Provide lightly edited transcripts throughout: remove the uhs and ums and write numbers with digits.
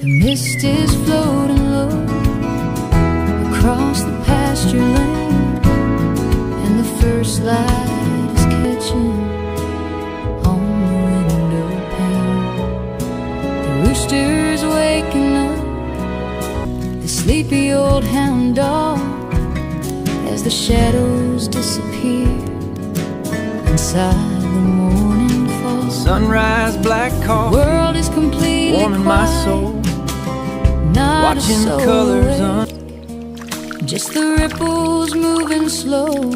The mist is floating low across the pasture lane, and the first light is catching on the window pane. The rooster's waking up the sleepy old hound dog as the shadows disappear inside the morning fall. Sunrise, black coffee, World is completely warming my soul. Not Watching the colors just the ripples moving slow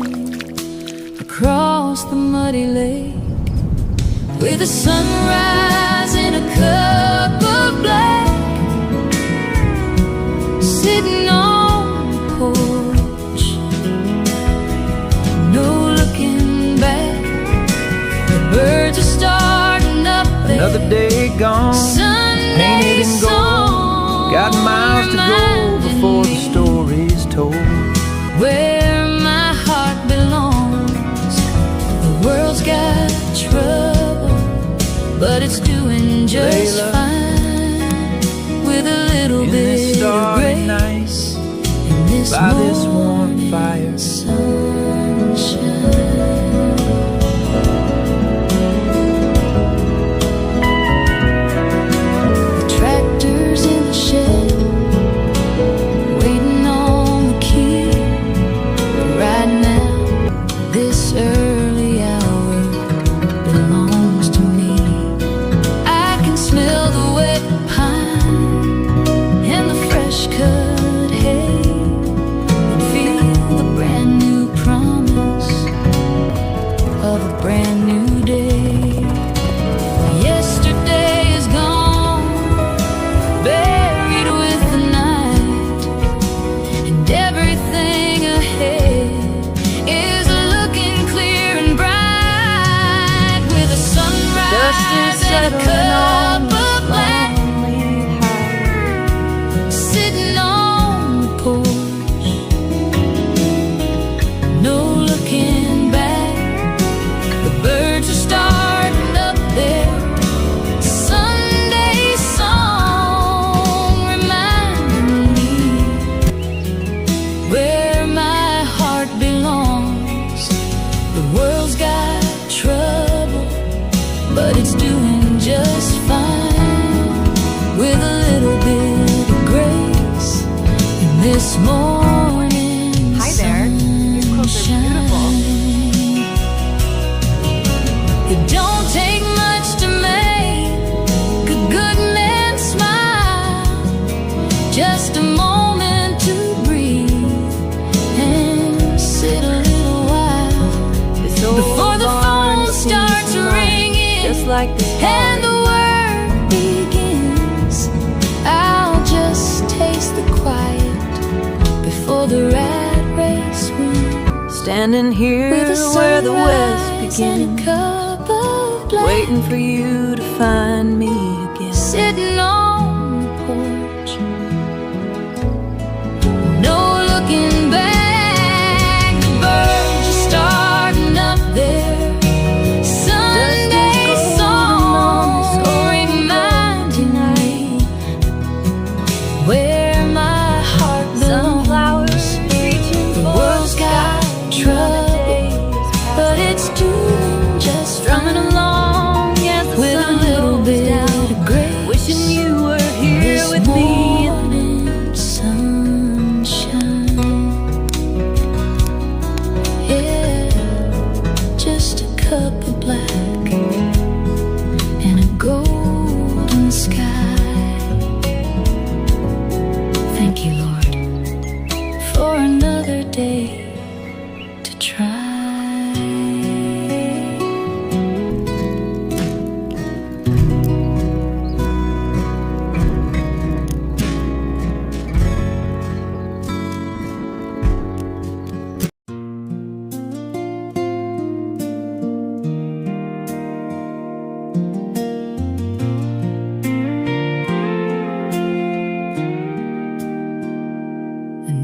across the muddy lake, with the sunrise in a cup of black, sitting on the porch, no looking back. The birds are starting up there. Another day gone, painted in gold. Got miles to go before the story's told. Where my heart belongs, the world's got trouble, but it's doing just fine, with a little bit of grace in this by this warm fire. Sunshine. This morning. Hi there. These clothes are beautiful. It don't take much to make a good man smile. Just a moment to breathe and sit a little while before the phone starts ringing, just like and the work begins. I'll just taste the quiet before the rat race wins. Standing here where the west begins, waiting for you to find me again. Sitting on the porch, no looking back. The birds are starting up there. Sunday songs reminding me where my heart belongs. The world's got trouble, but it's doing just strumming along with a little bit of grace. Wishing you were here with me. Morning sunshine, yeah, just a cup of black and a golden sky. Thank you, Lord, for another day to try.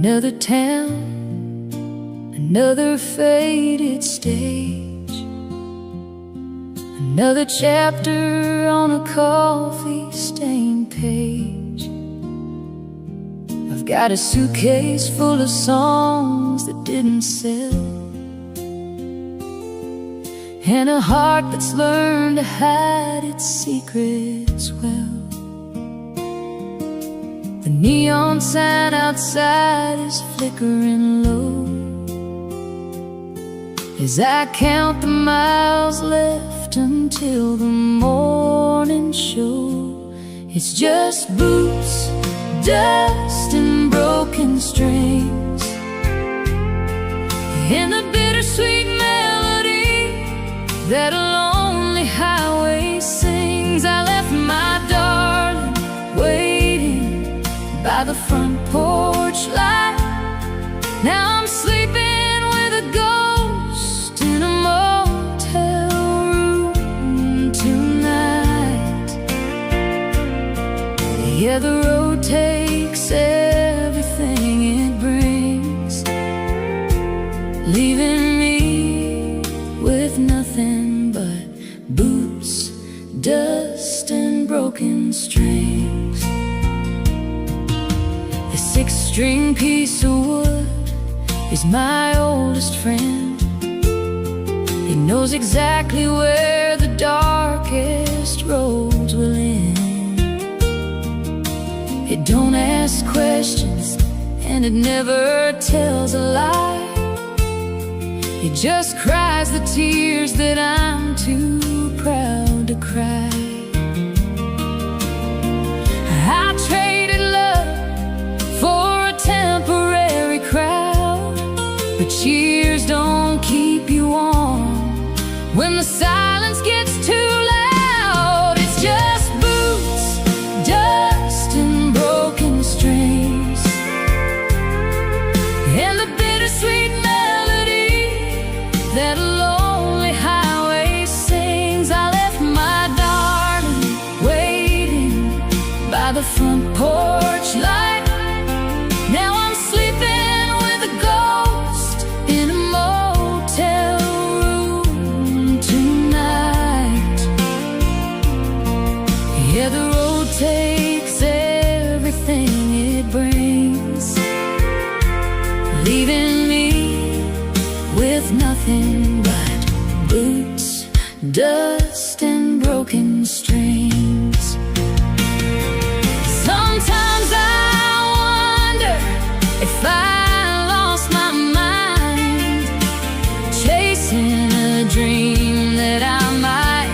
Another town, another faded stage, another chapter on a coffee-stained page. I've got a suitcase full of songs that didn't sell, and a heart that's learned to hide its secrets well. The neon sign outside is flickering low as I count the miles left until the morning show. It's just boots, dust, and broken strings, and the bittersweet melody that a lonely highway sings. I left my darling waiting by the front porch light. Now I'm sleeping with a ghost in a motel room tonight. Yeah, the road takes everything it brings, leaving me with nothing but boots, dust, and broken strings. The six-string piece of wood is my oldest friend. He knows exactly where the darkest roads will end. It don't ask questions, and it never tells a lie. It just cries the tears that I'm too proud to cry. I traded love for a temporary crowd, but cheers don't keep you warm when the silence gets too loud. It's just boots, dust, and broken strings, and the bittersweet melody that a lonely highway sings. I left my darling waiting by the front porch light. Now I'm sleeping with a ghost in a motel room tonight. Yeah, the road takes everything it brings, leaving me with nothing but boots, dust, and broken strings. Sometimes I wonder if I lost my mind, chasing a dream that I might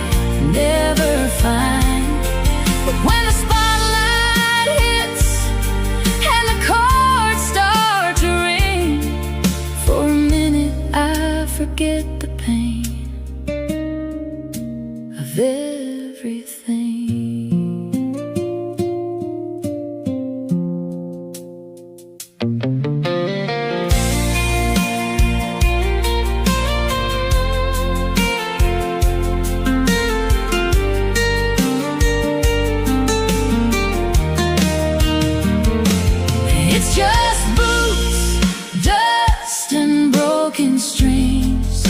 never find. But when the spotlight hits and the chords start to ring, for a minute I forget the pain of everything. It's just boots, dust, and broken strings,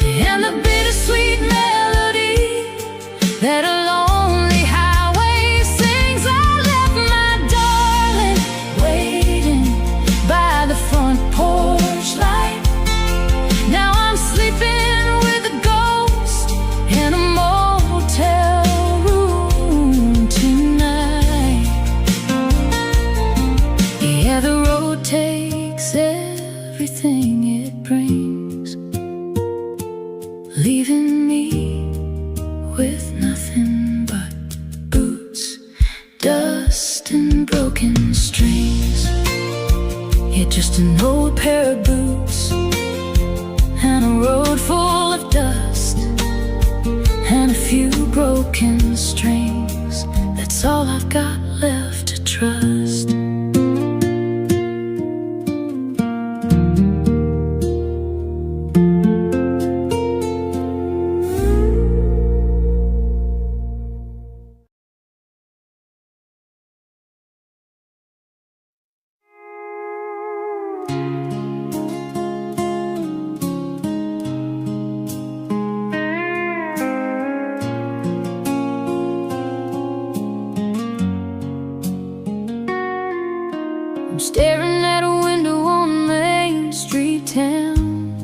and the bittersweet melody that a lonely highway sings. I left my darling waiting by the front porch light. Now I'm sleeping with a ghost in a motel room tonight. Yeah, the road takes everything it brings, leaving me with nothing but boots, dust, and broken strings. Yeah, just an old pair of boots and a road full of dust and a few broken strings. That's all I've got left to trust. staring at a window on Main Street town,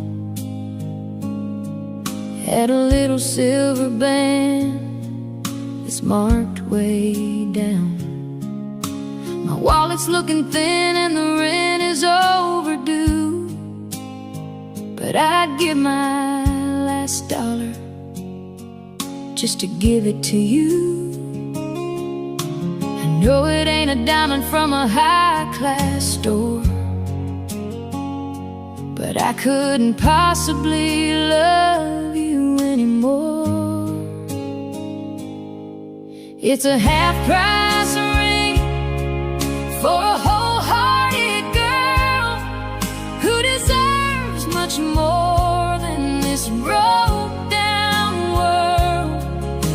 at a little silver band that's marked way down. My wallet's looking thin and the rent is overdue, but I'd give my last dollar just to give it to you. I know it ain't a diamond from a high-class store, but I couldn't possibly love you anymore. It's a half-price ring for a wholehearted girl who deserves much more than this broke-down world.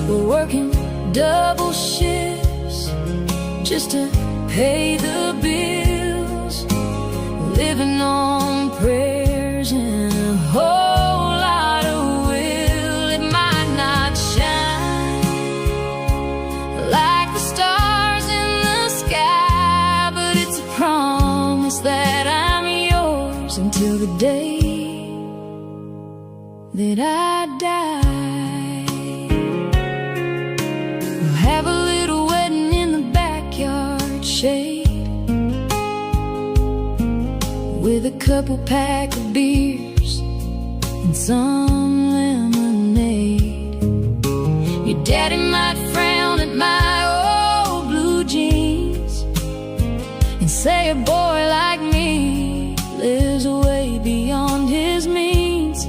We're working double shifts just to pay the bills, living on prayers and a whole lot of will. It might not shine like the stars in the sky, but it's a promise that I'm yours until the day that I die. We'll have a little wedding in the backyard shade, with a couple pack of beers and some lemonade. Your daddy might frown at my old blue jeans and say a boy like me lives way beyond his means.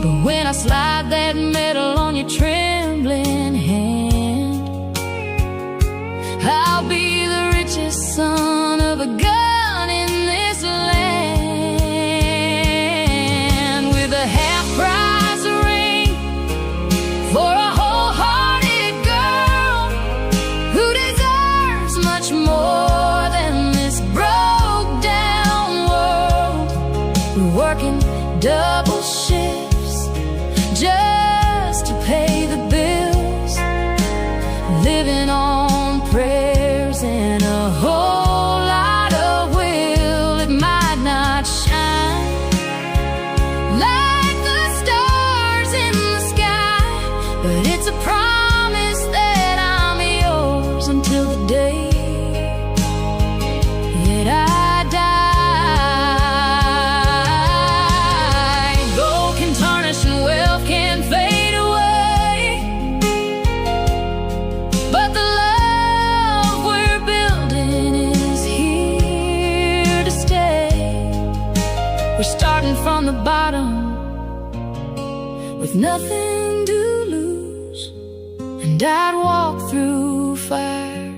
But when I slide that medal on your trembling hand, I'll be the richest son of a gun in this land, with a half-price ring for a wholehearted girl who deserves much more than this broke-down world. We're working double shifts just to pay the bills, living on prayers and a whole lot of will. It might not shine like the stars in the sky, but it's a promise that I'm yours until the day that I die. Gold can tarnish and wealth can fade away, but the love we're building is here to stay. We're starting from the bottom with nothing to lose, and I'd walk through fire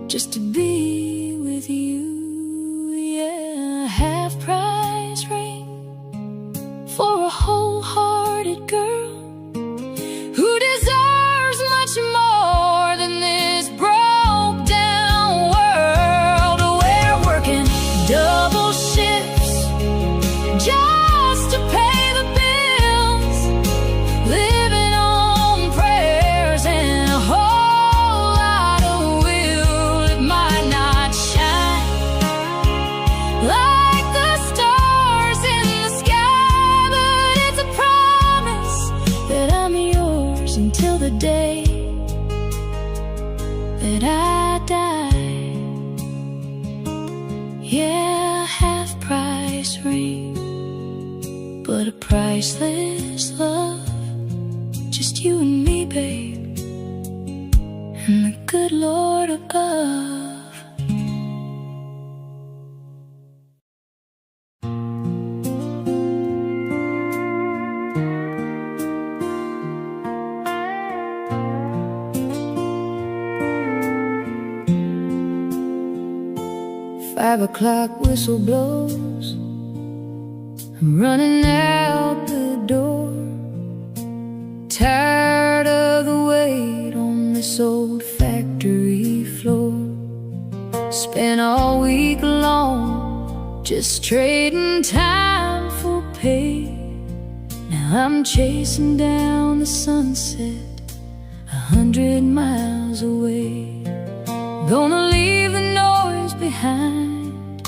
just to be with you. Yeah, a half-price ring for a wholehearted girl who deserves much more than this broke-down world. We're working double shifts just to pay the bills, living on prayers and a whole lot of will. It might not shine like the stars in the sky, but it's a promise that I'm yours until the day that I die. Yeah, half-price ring, but a priceless love. Just you and me, babe, and the good Lord above. Five o'clock whistle blows, I'm running out the door, tired of the wait on this old factory floor. Spent all week long just trading time for pay. Now I'm chasing down the sunset 100 miles away. Gonna leave the noise behind.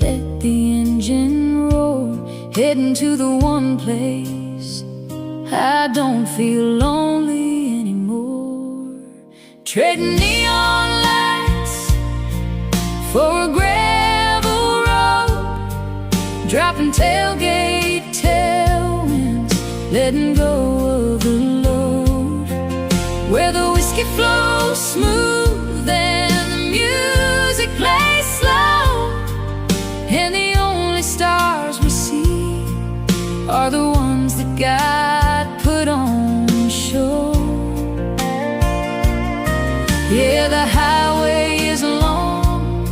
Let the engine roar, heading to the one place I don't feel lonely anymore. Trading neon lights for a gravel road, dropping tailgate tailwinds, letting go of the load. Where the whiskey flows smooth and the music plays slow, and the only stars we see are the ones that God put on show. Yeah, the highway is long,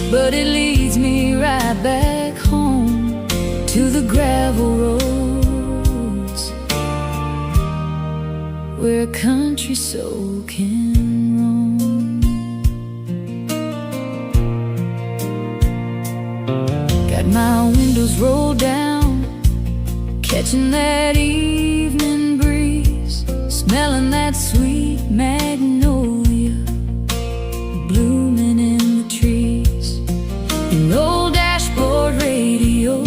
but it leads me right back home to the gravel roads where a country soul can roam. Got my windows rolled down, catching that evening breeze, smelling that sweet magnolia blooming in the trees. An old dashboard radio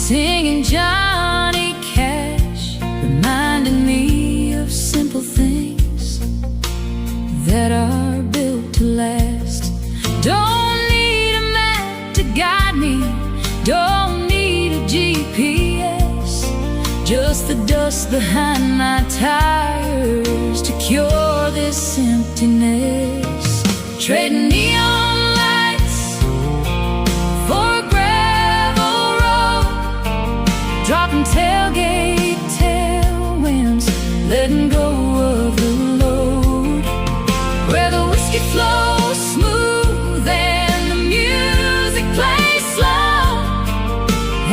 singing Johnny Cash, reminding me of simple things that are built to last. Don't need a map to guide me, don't need a GPS, just the dust behind my tires to cure this emptiness. Trading neon lights for a gravel road, dropping tailgate tailwinds, letting go of the load. Where the whiskey flows smooth and the music plays slow,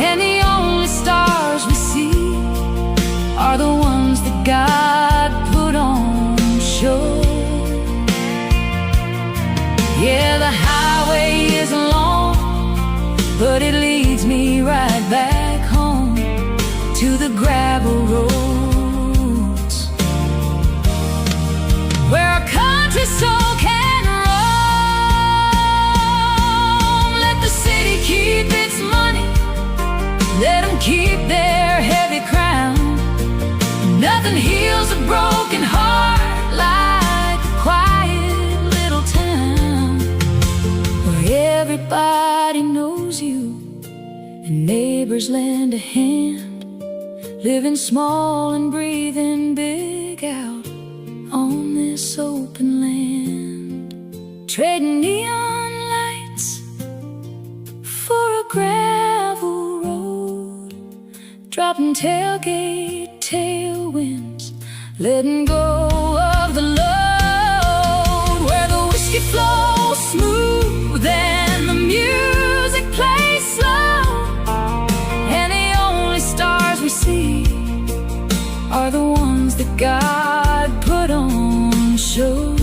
and the only stars we see are the ones that God put on show. Yeah, the highway is long, but it leads me right back home to the gravel roads where a country soul can roam. Let the city keep its money, let them keep their heavy crown. Nothing heals a broken heart like a quiet little town where everybody knows you and neighbors lend a hand, living small and breathing big out on this open land. Trading neon lights for a gravel road, dropping tailgate tailwinds, letting go of the load. Where the whiskey flows smooth and the music plays slow, and the only stars we see are the ones that God put on show.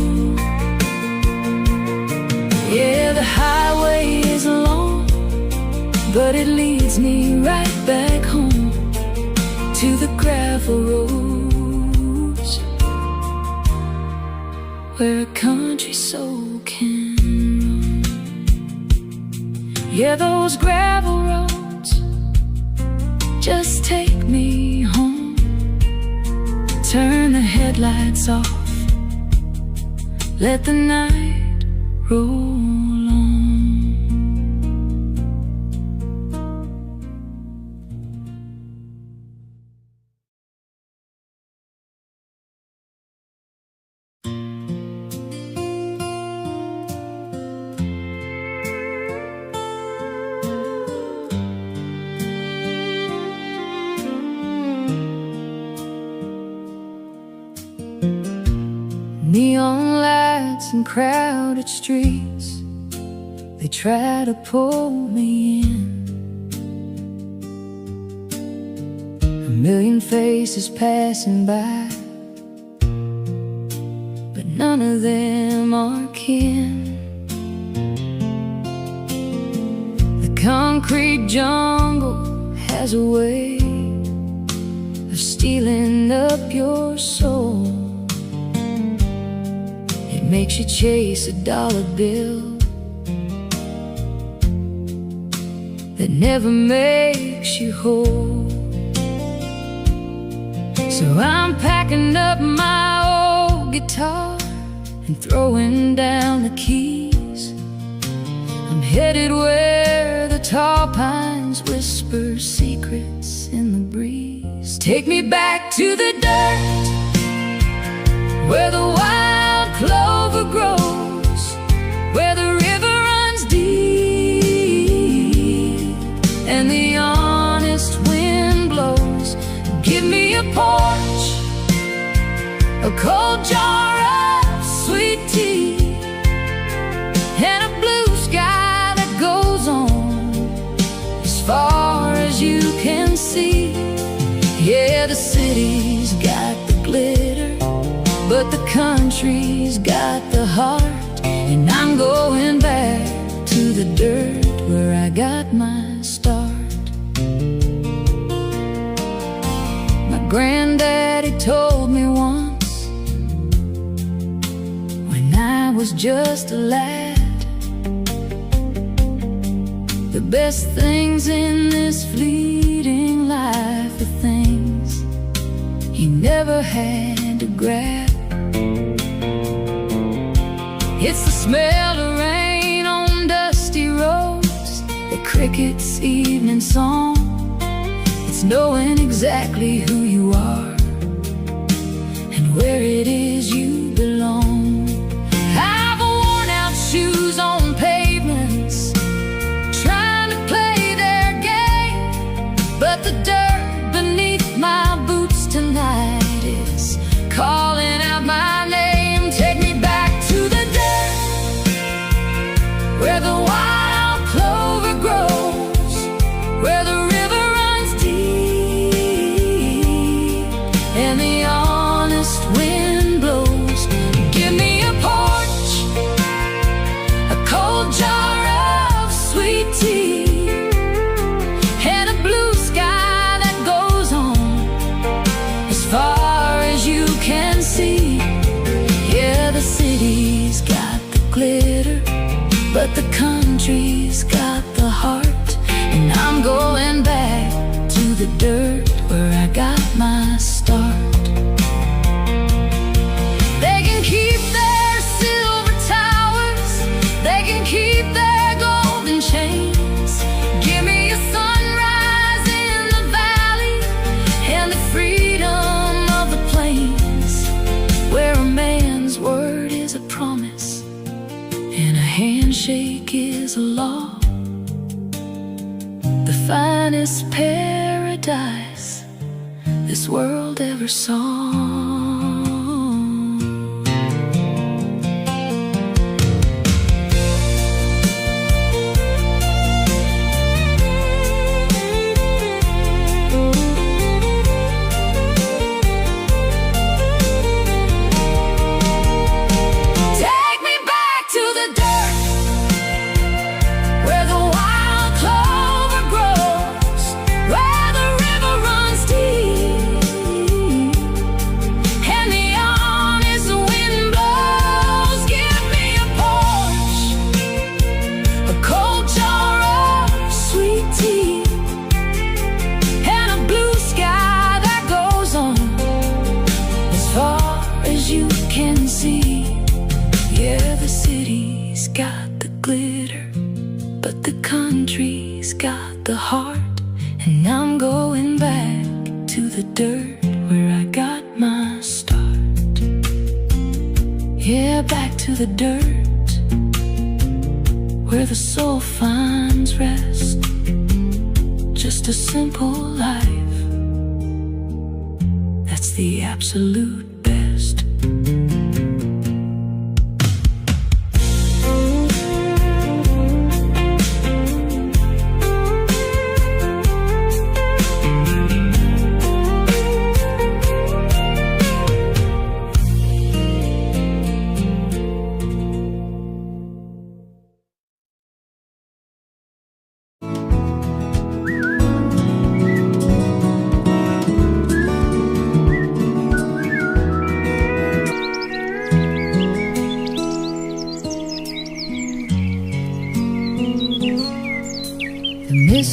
Yeah, the highway is long, but it leads me right back home to the gravel roads where a country soul can roam. Yeah, those gravel roads just take me home. Turn the headlights off, let the night roll on. Neon lights and crowded streets, they try to pull me in. A million faces passing by, but none of them are kin. The concrete jungle has a way of stealing up your soul. Makes you chase a dollar bill that never makes you whole. So I'm packing up my old guitar and throwing down the keys. I'm headed where the tall pines whisper secrets in the breeze. Take me back to the dirt, where the wild clover grows, where the river runs deep and the honest wind blows. Give me a porch, a cold jar of sweet tea, and a blue sky that goes on as far as you can see. Yeah, the city's got the glitter, but the country's got the heart. And I'm going back to the dirt where I got my start. My granddaddy told me once, when I was just a lad, the best things in this fleeting life are things he never had to grab. It's the smell of rain on dusty roads, the cricket's evening song. It's knowing exactly who you are and where it is you belong. I've worn out shoes on pavements, trying to play their game, but the dirt beneath my boots tonight is calling out my name. Take me back to the dirt, where the wild clover grows, where the river runs deep and the honest wind blows. Give me a porch, a cold jar of sweet tea, and a blue sky that goes on as far as you can see. Yeah, the city's got the glitter, but the country's got the heart. And I'm going back to the dirt where I got my start. They can keep their silver towers, they can keep their golden chains. Give me a sunrise in the valley and the freedom of the plains, where a man's word is a promise and a handshake is a law. The finest paradise this world ever saw. Take me back to the dirt, where the wild clover grows, where the river runs deep and the honest wind blows. Give me a porch, a cold jar of sweet tea, and a blue sky that goes on as far as you can see. Yeah, the city's got the glitter, but the country's got the heart. And I'm going back to the dirt where I got my start. Yeah, back to the dirt where the soul finds rest. Just a simple life, that's the absolute best.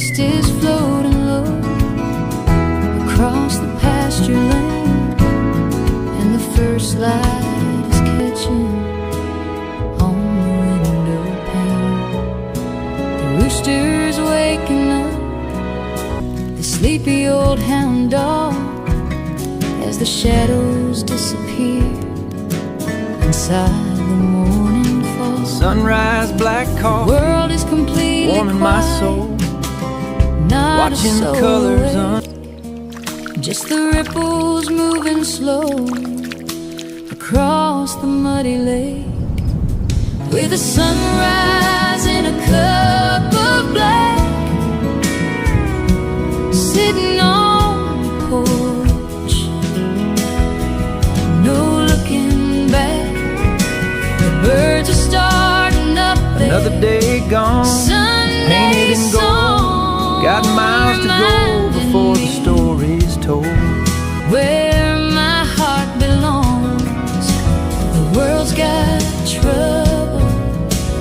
mist is floating low across the pasture lane, and the first light is catching on the window pane. The rooster's waking up the sleepy old hound dog as the shadows disappear inside the morning fall. Sunrise, black coffee, World is completely warming my quiet, soul, not watching a the soul colors awake. Just the ripples moving slow across the muddy lake, with the sunrise in a cup of black, sitting on the porch, no looking back. The birds are starting up there. another day gone, Sunday painted in gold. song Got miles to go before the story's told. where my heart belongs. The world's got trouble,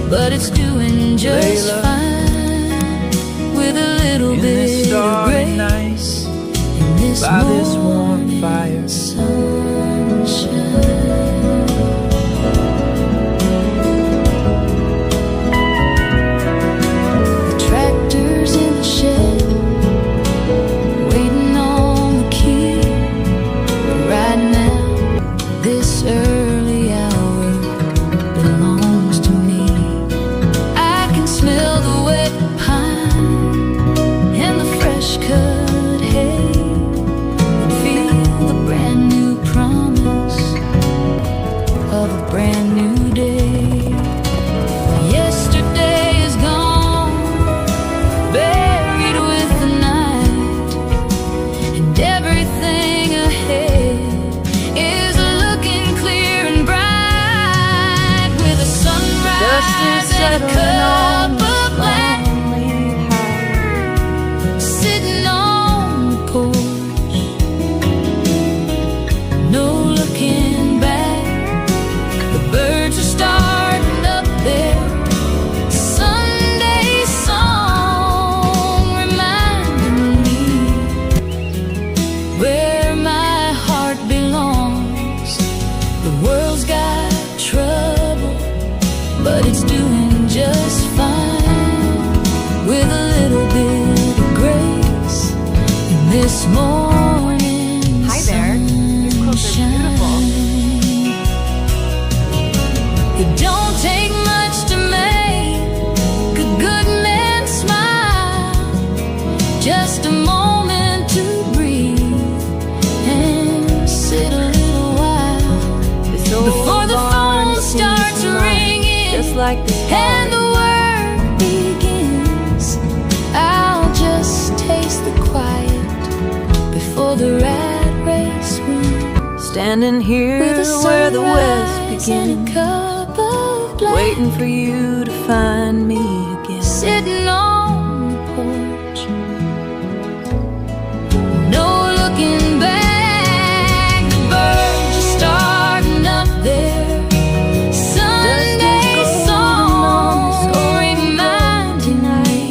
but it's doing just Layla, fine, with a little in bit this of starry night, grace in this by this warm morning fire. sunshine. The tractor's in the shed, waiting on the key. Right now, this early hour belongs to me. I can smell the wet pine and the fresh cut hay, and feel the brand new promise of a brand new day. Yesterday is gone, buried with the night, and everything ahead is looking clear and bright, with a sunrise and a cup of black, sitting on the porch, no looking back. The birds are starting up there. Sunday song reminding me where my heart belongs. The world's got trouble, but it's doing just fine, with a little bit of grace in this morning. Hi there. Your clothes are beautiful. It don't take much to make a good man smile, just a moment to breathe and sit a little while before the phone starts ringing, just like the and the work begins. I'll just taste the quiet before the rat race wins, standing here with a where the west sunrise and a begins, cup of black, waiting for you to find me again. sitting on the porch, no looking back. The birds are starting up there. Sunday song reminding me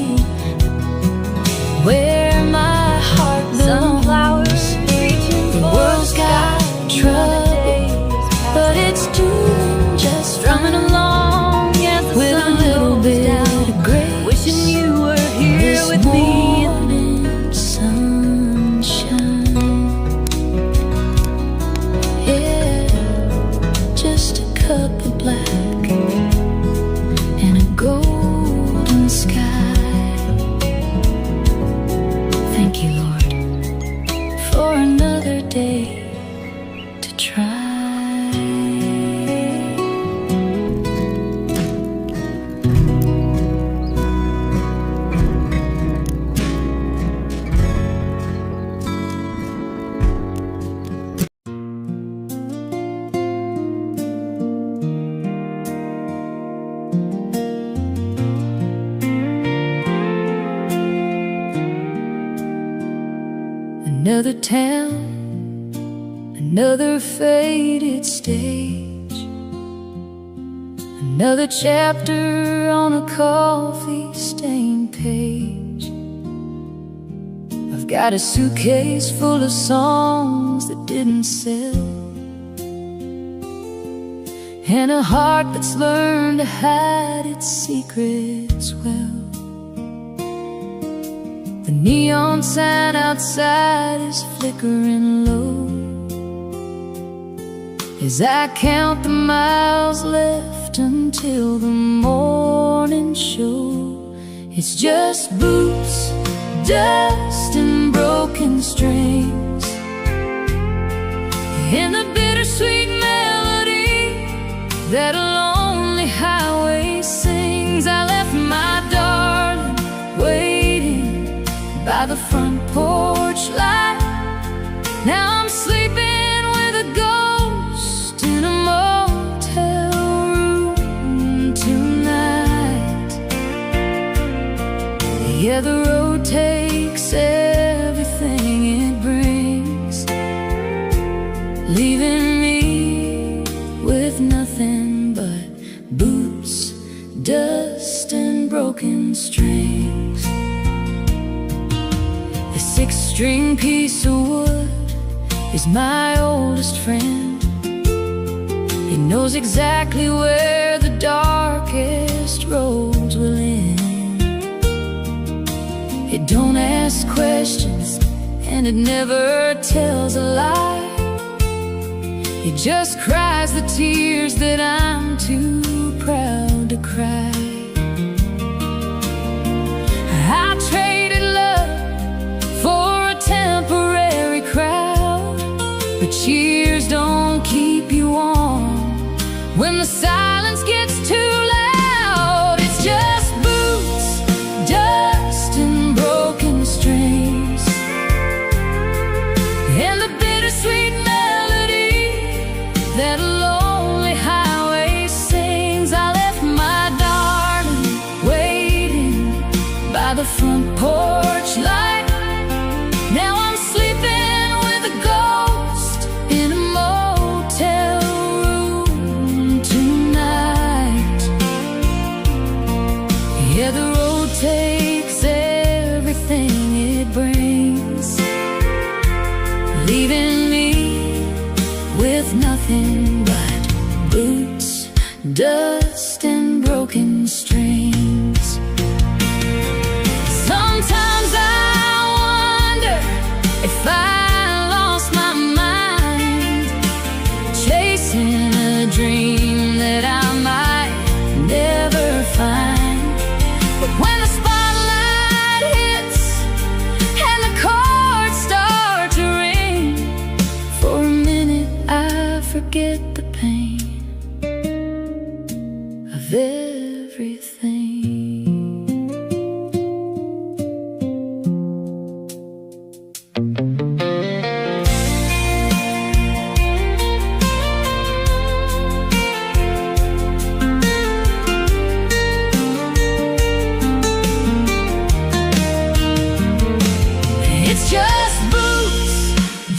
where my heart belongs. The world's got trouble, but it's doing just strumming along with a little bit of grace. Wishing you were here This with me. morning sunshine, yeah, just a cup of black and a golden sky. Thank you, Lord, for another day to try. Another town, another faded stage, another chapter on a coffee-stained page. I've got a suitcase full of songs that didn't sell, and a heart that's learned to hide its secrets well. The neon sign outside is flickering low as I count the miles left until the morning show. It's just boots, dust, and broken strings, and the bittersweet melody that a lonely highway sings. I left my darling waiting by the front porch light. Now I'm sleeping with a ghost in a motel room tonight. Yeah, the road takes everything it brings, leaving me with nothing but boots, dust, and broken strings. The six-string piece of wood is my oldest friend. He knows exactly where the darkest roads will end. It don't ask questions, and it never tells a lie. It just cries the tears that I'm too proud to cry. I traded love for a temporary crowd, but cheers don't keep you warm when the silence gets too loud. It's just boots, dust, and broken strings, and the bittersweet melody that a lonely highway sings. I left my darling waiting by the front porch light. Now I'm sleeping with a ghost in a motel room tonight. Yeah, the road takes everything it brings, leaving me with nothing but boots, dust, and broken strings. Sometimes I wonder if I lost my mind, chasing a dream that I might never find. But when the spotlight hits and the chords start to ring, for a minute I forget the pain of everything. It's just boots,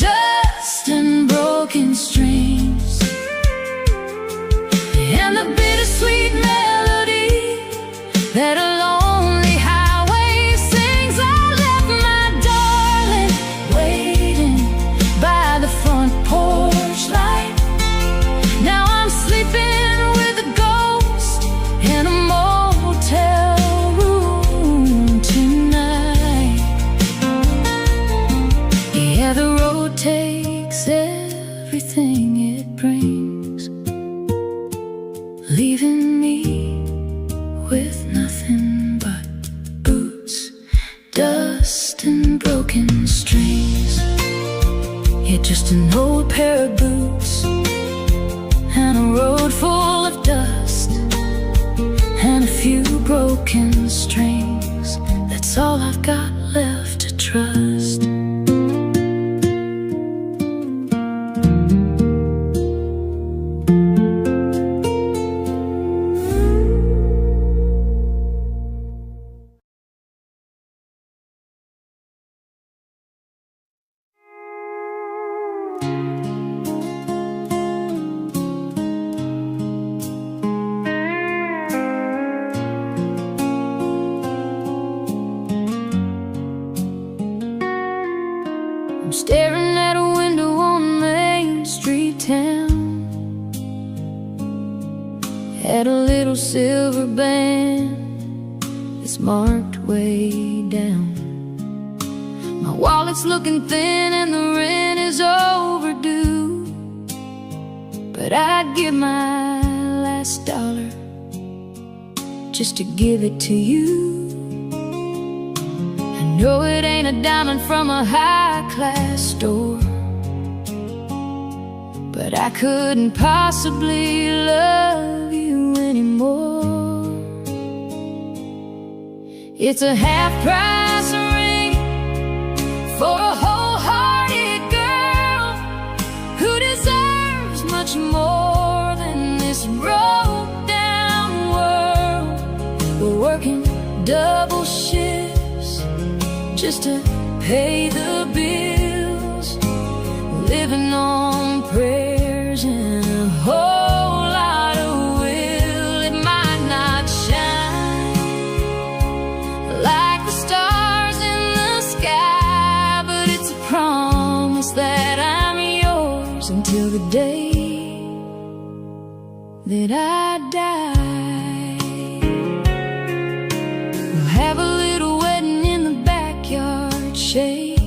dust, and broken strings, and the bittersweet melody that a lonely highway sings. I left my darling waiting by the front porch light. Now I'm sleeping with a ghost in a motel room tonight. Yeah, the road takes everything it brings, leaving me with nothing but boots, dust, and broken strings. Yeah, just an old pair of boots and a road full of dust and a few broken strings. That's all I've got left to trust. had a little silver band that's marked way down. My wallet's looking thin and the rent is overdue, but I'd give my last dollar just to give it to you. I know it ain't a diamond from a high-class store, but I couldn't possibly love you anymore. It's a half-price ring for a wholehearted girl who deserves much more than this broke-down world. We're working double shifts just to pay the bills, living on prayers and a whole lot of will. It might not shine like the stars in the sky, but it's a promise that I'm yours until the day that I die. We'll have a little wedding in the backyard shade,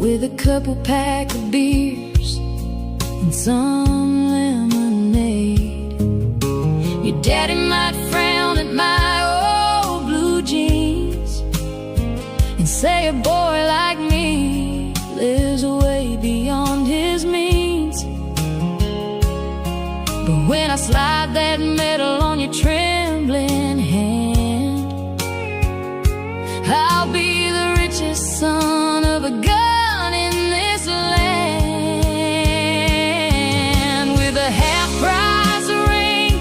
with a couple pack of beers and some lemonade. Your daddy might frown at my old blue jeans and say a boy like me lives way beyond his means. But when I slide that medal on your trembling hand, I'll be the richest son of a gun in this land, with a half-price ring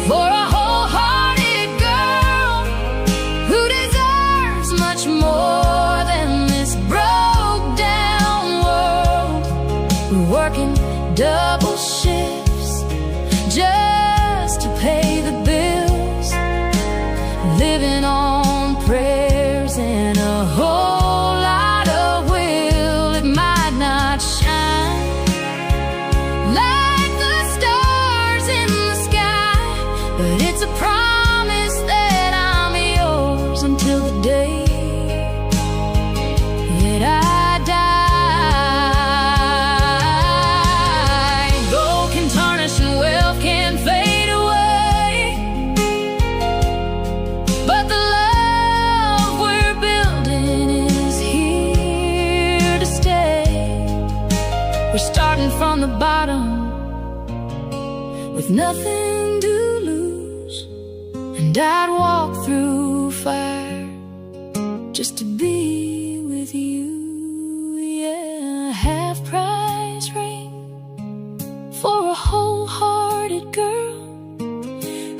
for a wholehearted girl who deserves much more than this broke-down world. We're working double shifts just to pay the bills, living on prayers and a whole lot of will. It might not shine like the stars in the sky, but it's a promise that I'm yours until the day that I die. Gold can tarnish and wealth can fade away, but the love we're building is here to stay. We're starting from the bottom with nothing to lose, and I'd walk through fire just to be with you. Yeah, a half-price ring for a wholehearted girl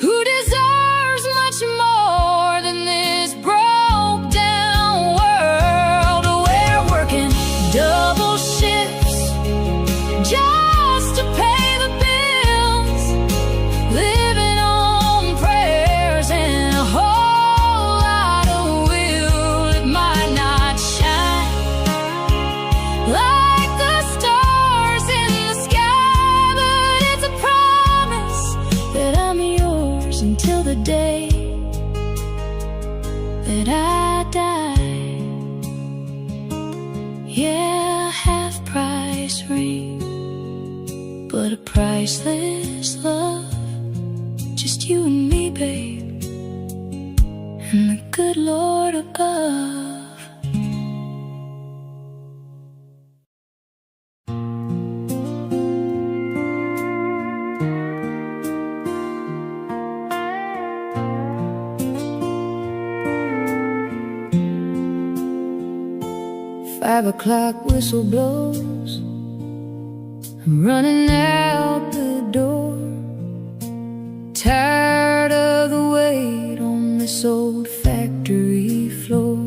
who deserves much more than this broke-down world. We're working double shifts just to pay the bills, living on prayers and a whole lot of will. It might not shine like the stars in the sky, but it's a promise that I'm yours until the day that I die. Yeah, half-price ring, but a priceless love. Just you and me, babe, and the good Lord above. Five o'clock whistle blows, I'm running out the door, tired of the wait on this old factory floor.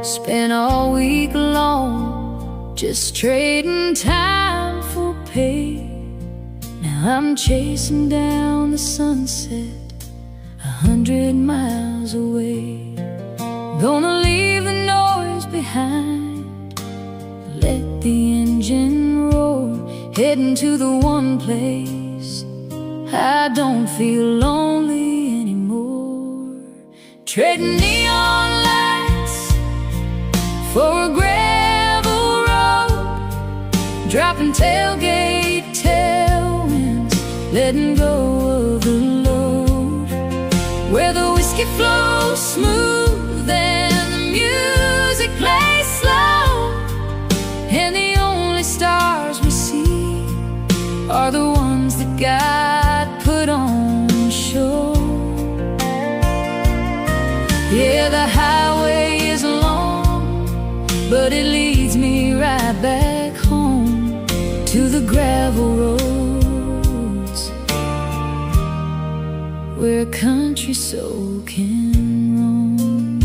Spent all week long just trading time for pay. Now I'm chasing down the sunset 100 miles away. Gonna leave the noise behind, let the engine roar heading to the one place I don't feel lonely anymore. Trading neon lights for a gravel road, dropping tailgate tailwinds, letting go of the load, where the whiskey flows smooth and the music plays slow, and the only stars we see are the ones that God put on show. Yeah, the highway is long, but it leads me right back home to the gravel roads, where a country soul can roam.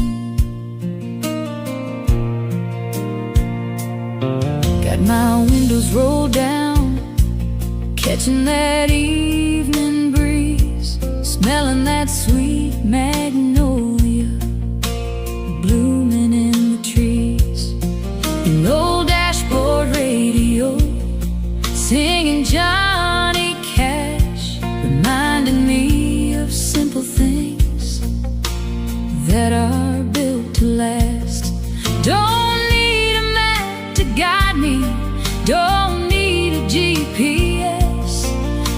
Got my windows rolled down, catching that evening breeze, smelling that sweet magnolia blooming in the trees. An old dashboard radio singing Johnny Cash, reminding me of simple things that are built to last. Don't need a map to guide me, don't need a GPS,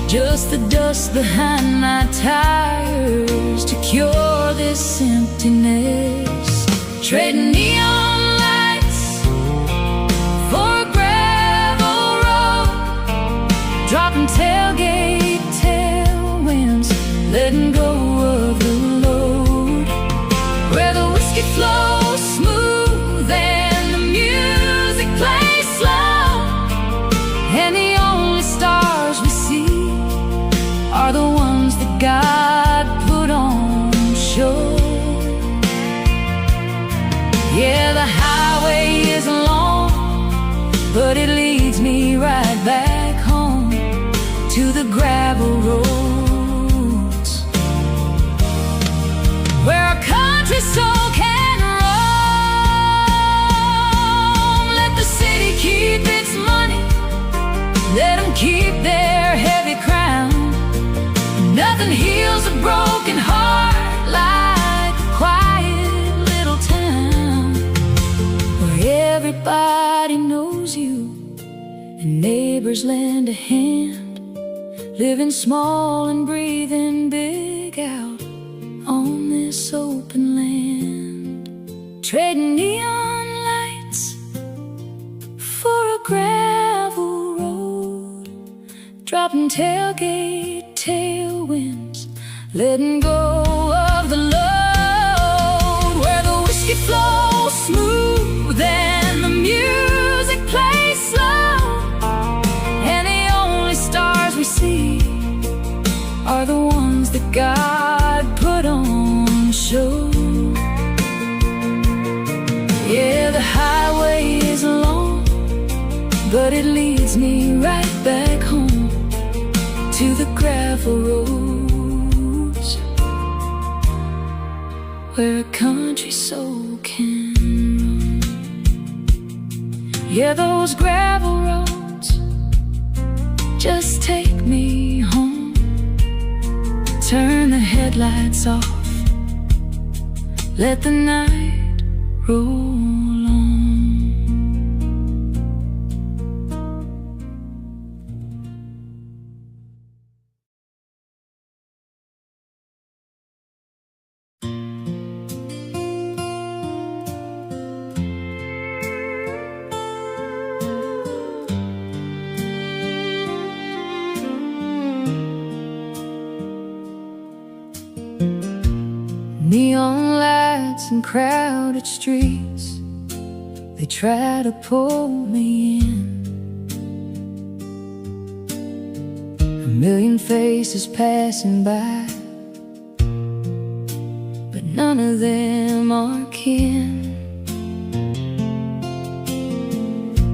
just the dust behind my tires to cure this emptiness. Trading neon lights for a gravel road, dropping tailgate tailwinds, letting go of the load, where the whiskey flows smooth and the music plays slow, and the only stars we see are the ones that God put on show. Yeah, the highway is long, but it leads me right back home to the gravel roads, where a country soul can roam. Let the city keep its money, let them keep their heavy crown. Nothing heals a broken heart like a quiet little town, where everybody knows you and neighbors lend a hand, living small and breathing big out on this open land. Trading neon lights for a gravel road, dropping tailgate tailwinds, letting go of the load, where the whiskey flows smooth and the music plays slow, and the only stars we see are the ones that God put on show. Yeah, the highway is long, but it leads me right back home to the gravel roads, where a country soul can roam. Yeah, those gravel roads just take me home. Turn the headlights off, let the night roll on. Neon lights and crowded streets, they try to pull me in. A million faces passing by, but none of them are kin.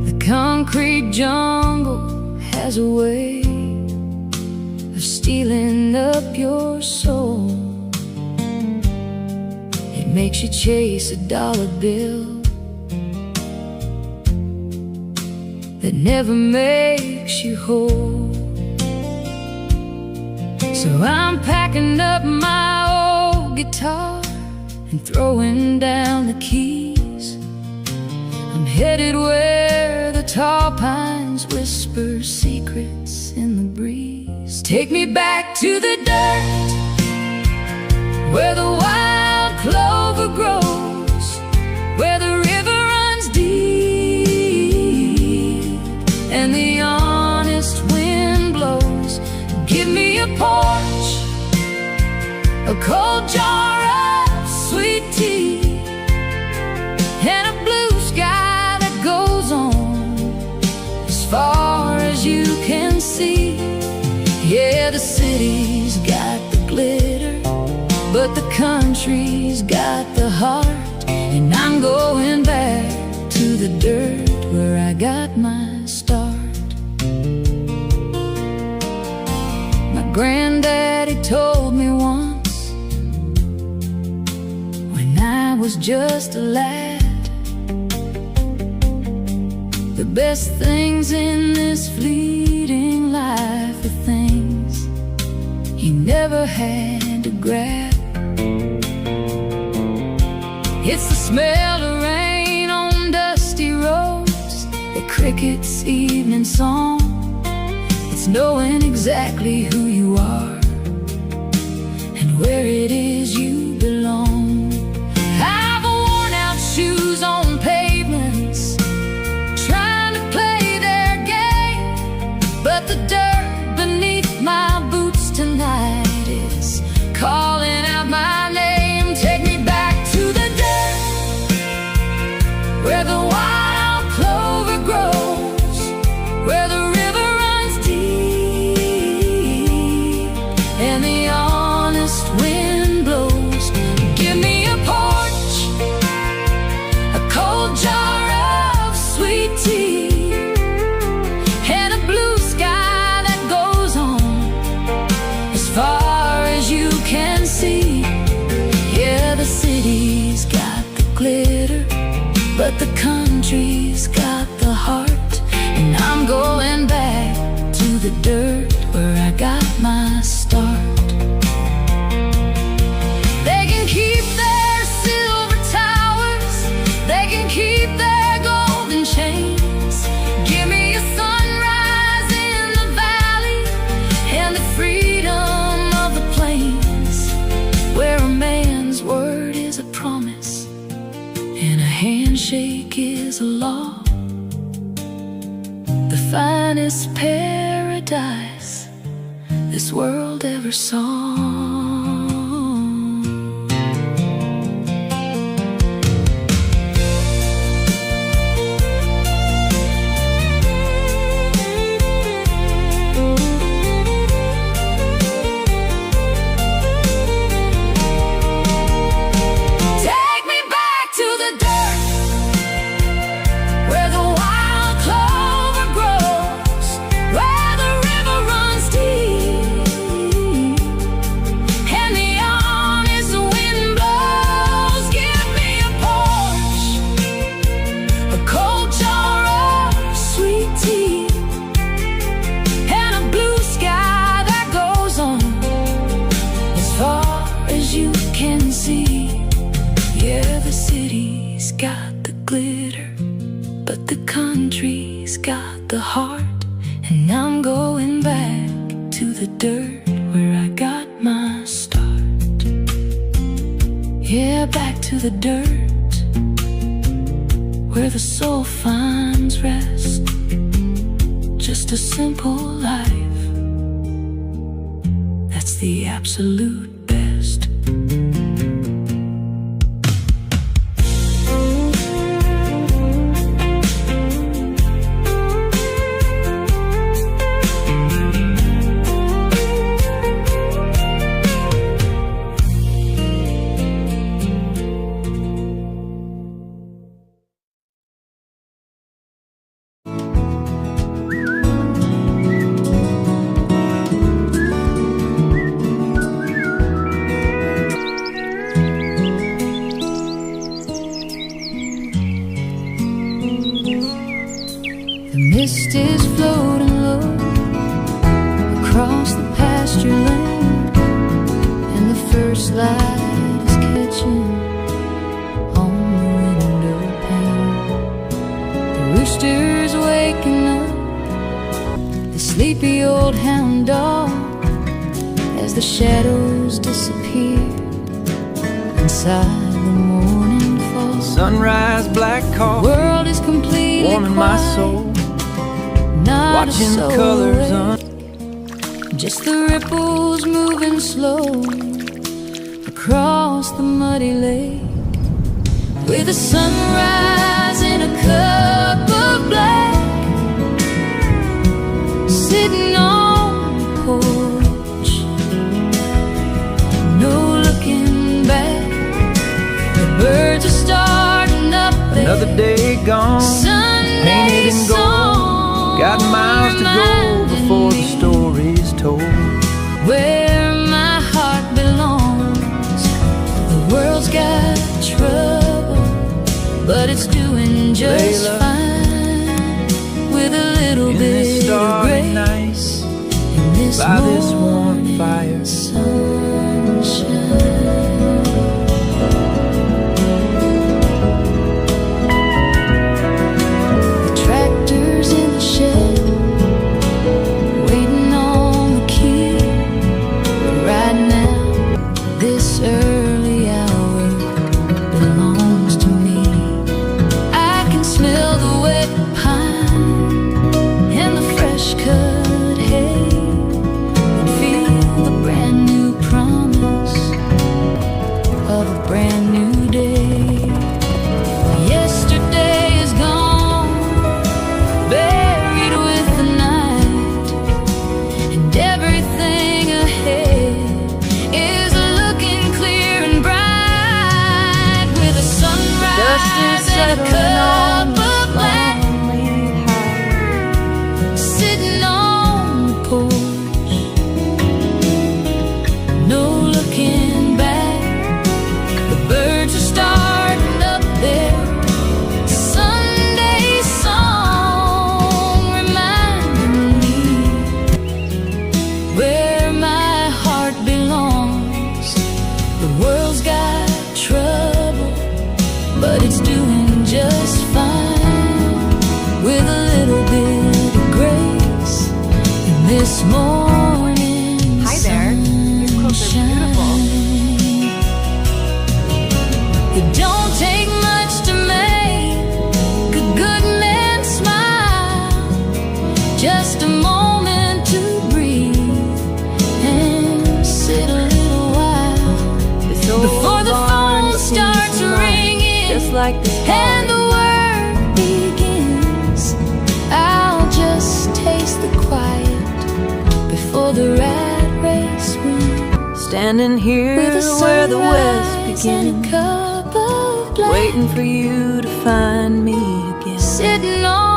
The concrete jungle has a way of stealing up your soul. Makes you chase a dollar bill that never makes you whole. So I'm packing up my old guitar and throwing down the keys. I'm headed where the tall pines whisper secrets in the breeze. Take me back to the dirt, where the wild clover grows, where the river runs deep and the honest wind blows. Give me a porch, a cold jar of sweet tea, and a blue sky that goes on as far as you can see. Yeah, the city's got the glitter, but the country's got the heart. And I'm going back to the dirt where I got my start. My granddaddy told me once, when I was just a lad, the best things in this fleeting life are things you never had to grab. It's the smell of rain on dusty roads, the cricket's evening song. It's knowing exactly who you are and where it is you belong. I've worn out shoes on pavements, trying to play their game, but the dirt beneath my boots tonight is calling out my name. Take me back to the dirt, where the wild clover grows, where the river runs deep and the honest wind blows. Give me a porch, a cold jar of sweet tea, and a blue sky that goes on as far as you can see. Yeah, the city's got the glitter, but the country's got the heart. And I'm going back to the dirt where I got my start. They can keep their silver towers, they can keep their golden chains. Give me a sunrise in the valley and the freedom of the plains, where a man's word is a promise and a handshake is a law. The finest paradise this world ever saw. Take me back to the dirt, where the wild clover grows, where the river runs deep and the honest wind blows. Give me a porch, a cold jar of sweet tea, and a blue sky that goes on as far as you can see. Yeah, the city's got the glitter, but the country's got the heart. And I'm going back to the dirt where I got my start. Yeah, back to the dirt where the soul finds rest. Just a simple life, that's the absolute best. across the pasture lane, and the first light is catching on the window pane. The rooster's waking up the sleepy old hound dog as the shadows disappear inside the morning fall. Sunrise, black coffee, World is completely warming my quiet, soul, not watching a soul the colors awake. Just the ripples moving slow across the muddy lake, with the sunrise in a cup of black, sitting on the porch, no looking back. The birds are starting up there. Another day gone, Sunday painted in gold. song Got miles to go before the story's told. where my heart belongs. The world's got trouble, but it's doing just Layla, fine, with a little in bit this of starry grace night, in this by this warm morning fire. sunshine. The tractor's in the shed, waiting on the key. Right now, this early hour belongs to me. I can smell the wet pine and the fresh cut hay, and feel the brand new promise of a brand new day. Yesterday is gone, buried with the night, and everything ahead is looking clear and bright, with a sunrise and a cup of black, sitting on the porch, no looking back. The birds are starting up there. Sunday song reminding me where my heart belongs. The world's got trouble, but it's doing just fine, with a little bit of grace in this morning. Hi there. These clothes are beautiful. It don't take much to make a good man smile, just a moment to breathe and sit a little while before the phone starts ringing, just like this and the work begins. I'll just taste the quiet before the rat race wins, standing here with a where the west sunrise and a begins, cup of black, waiting for you to find me again. sitting on